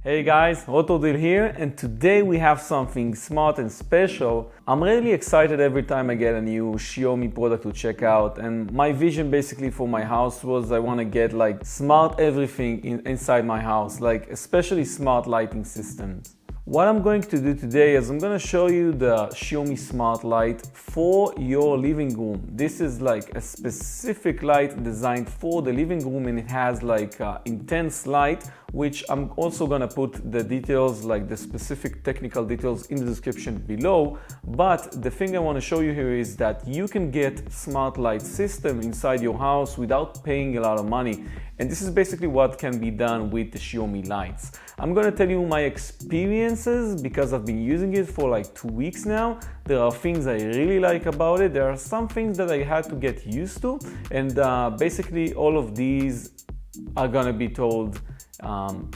Hey guys, Otodil here, and today we have something smart and special. I'm really excited every time I get a new Xiaomi product to check out, and my vision basically for my house was I want to get like smart everything inside my house, like especially smart lighting systems. What I'm going to do today is I'm going to show you the Xiaomi Smart Light for your living room. This is like a specific light designed for the living room, and it has like intense light, which I'm also going to put the details, like the specific technical details, in the description below. But the thing I want to show you here is that you can get smart light system inside your house without paying a lot of money. And this is basically what can be done with the Xiaomi lights. I'm going to tell you my experiences because I've been using it for like 2 weeks now. There are things I really like about it. There are some things that I had to get used to. And basically all of these are going to be told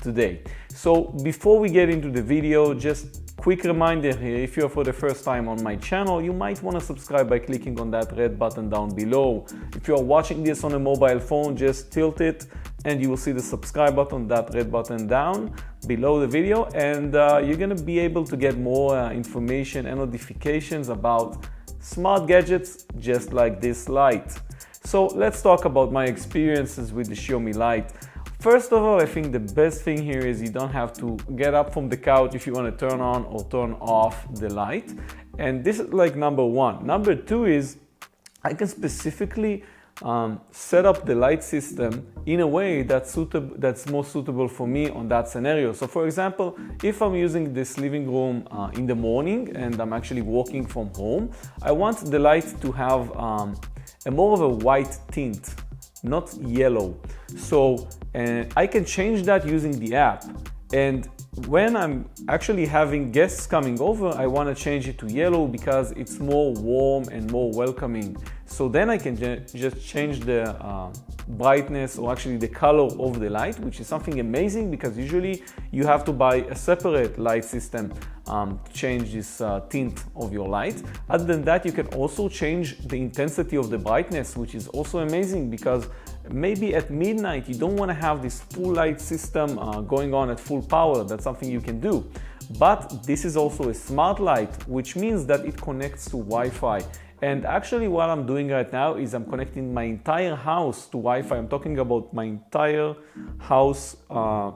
today. So before we get into the video, just quick reminder here, if you're for the first time on my channel, you might want to subscribe by clicking on that red button down below. If you're watching this on a mobile phone, just tilt it and you will see the subscribe button, that red button down below the video, and you're going to be able to get more information and notifications about smart gadgets just like this light. So let's talk about my experiences with the Xiaomi Light. First of all, I think the best thing here is you don't have to get up from the couch if you want to turn on or turn off the light. And this is like number one. Number two is I can specifically set up the light system in a way that's more suitable for me on that scenario. So for example, if I'm using this living room in the morning and I'm actually working from home, I want the light to have a more of a white tint, not yellow. So I can change that using the app. And when I'm actually having guests coming over, I want to change it to yellow because it's more warm and more welcoming. So then I can just change the brightness, or actually the color of the light, which is something amazing because usually you have to buy a separate light system to change this tint of your light. Other than that, you can also change the intensity of the brightness, which is also amazing because maybe at midnight you don't want to have this full light system going on at full power. That's something you can do. But this is also a smart light, which means that it connects to Wi-Fi. And actually what I'm doing right now is I'm connecting my entire house to Wi-Fi. I'm talking about my entire house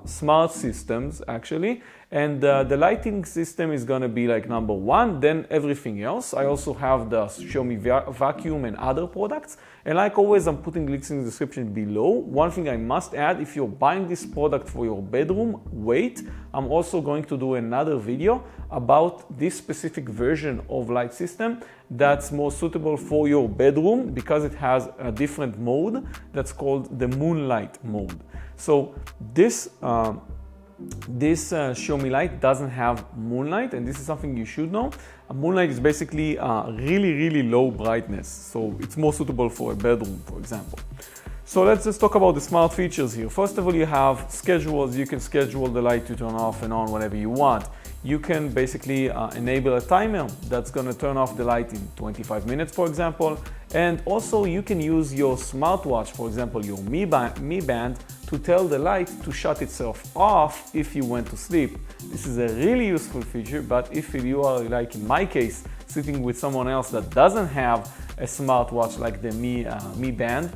smart systems actually. And the lighting system is going to be like number one, then everything else. I also have the Xiaomi vacuum and other products. And like always, I'm putting links in the description below. One thing I must add, if you're buying this product for your bedroom, wait. I'm also going to do another video about this specific version of light system that's more suitable for your bedroom because it has a different mode that's called the moonlight mode. So this Xiaomi Light doesn't have moonlight, and this is something you should know. Moonlight is basically really low brightness, so it's more suitable for a bedroom, for example. So let's just talk about the smart features here. First of all, you have schedules. You can schedule the light to turn off and on whenever you want. You can basically enable a timer that's going to turn off the light in 25 minutes, for example. And also you can use your smartwatch, for example, your Mi Band, to tell the light to shut itself off if you went to sleep. This is a really useful feature, but if you are, like in my case, sitting with someone else that doesn't have a smartwatch like the Mi Band,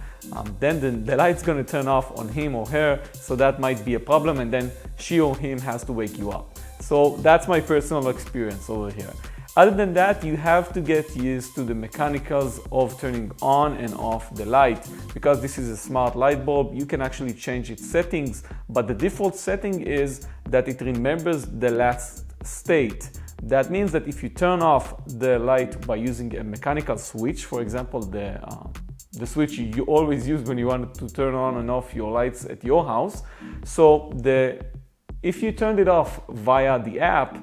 then the light's going to turn off on him or her, so that might be a problem, and then she or him has to wake you up. So that's my personal experience over here. Other than that, you have to get used to the mechanicals of turning on and off the light. Because this is a smart light bulb, you can actually change its settings, but the default setting is that it remembers the last state. That means that if you turn off the light by using a mechanical switch, for example, the switch you always use when you want to turn on and off your lights at your house. So if you turned it off via the app,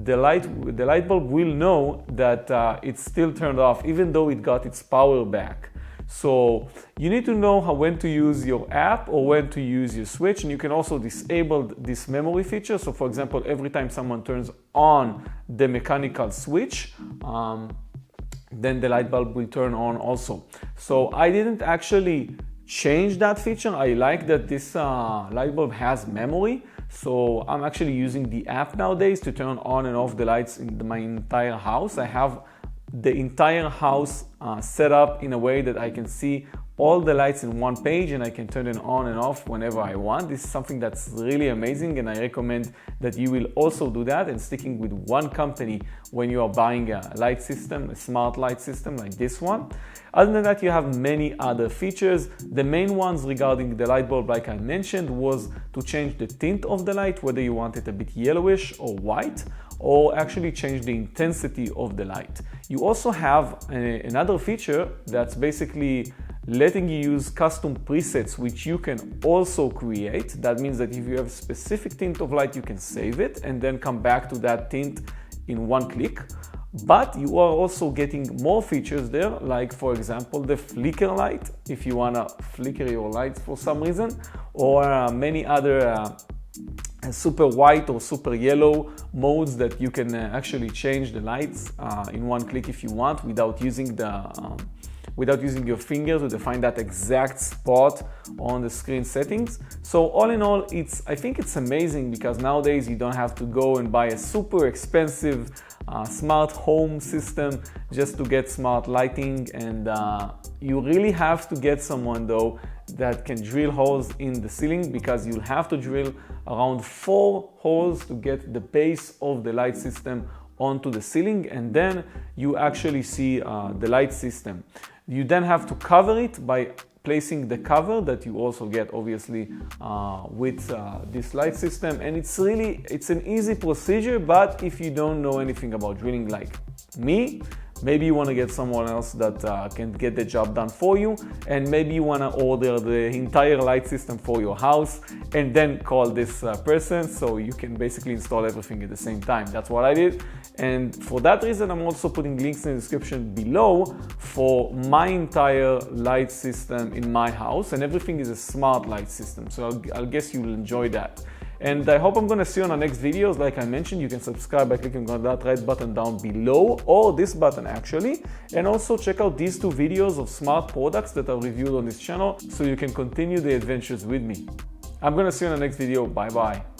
the light bulb will know that it's still turned off even though it got its power back. So you need to know when to use your app or when to use your switch, and you can also disable this memory feature. So for example, every time someone turns on the mechanical switch, then the light bulb will turn on also. So I didn't actually change that feature. I like that this light bulb has memory. So I'm actually using the app nowadays to turn on and off the lights in my entire house. I have the entire house set up in a way that I can see all the lights in one page and I can turn it on and off whenever I want. This is something that's really amazing, and I recommend that you will also do that and sticking with one company when you are buying a light system, a smart light system like this one. Other than that, you have many other features. The main ones regarding the light bulb, like I mentioned, was to change the tint of the light, whether you want it a bit yellowish or white, or actually change the intensity of the light. You also have another feature that's basically letting you use custom presets, which you can also create. That means that if you have a specific tint of light, you can save it and then come back to that tint in one click. But you are also getting more features there, like for example the flicker light, if you want to flicker your lights for some reason, or many other super white or super yellow modes that you can actually change the lights in one click if you want, without using your finger to define that exact spot on the screen settings. So all in all, I think it's amazing, because nowadays you don't have to go and buy a super expensive smart home system just to get smart lighting, and you really have to get someone though that can drill holes in the ceiling, because you'll have to drill around 4 holes to get the base of the light system onto the ceiling, and then you actually see the light system. You then have to cover it by placing the cover that you also get obviously with this light system, and it's an easy procedure. But if you don't know anything about drilling like me, maybe you want to get someone else that can get the job done for you, and maybe you want to order the entire light system for your house and then call this person, so you can basically install everything at the same time. That's what I did, and for that reason I'm also putting links in the description below for my entire light system in my house, and everything is a smart light system, so I'll guess you'll enjoy that. And I hope I'm going to see you on our next videos. Like I mentioned, you can subscribe by clicking on that red button down below, or this button actually. And also check out these 2 videos of smart products that are reviewed on this channel, so you can continue the adventures with me. I'm going to see you in the next video. Bye bye.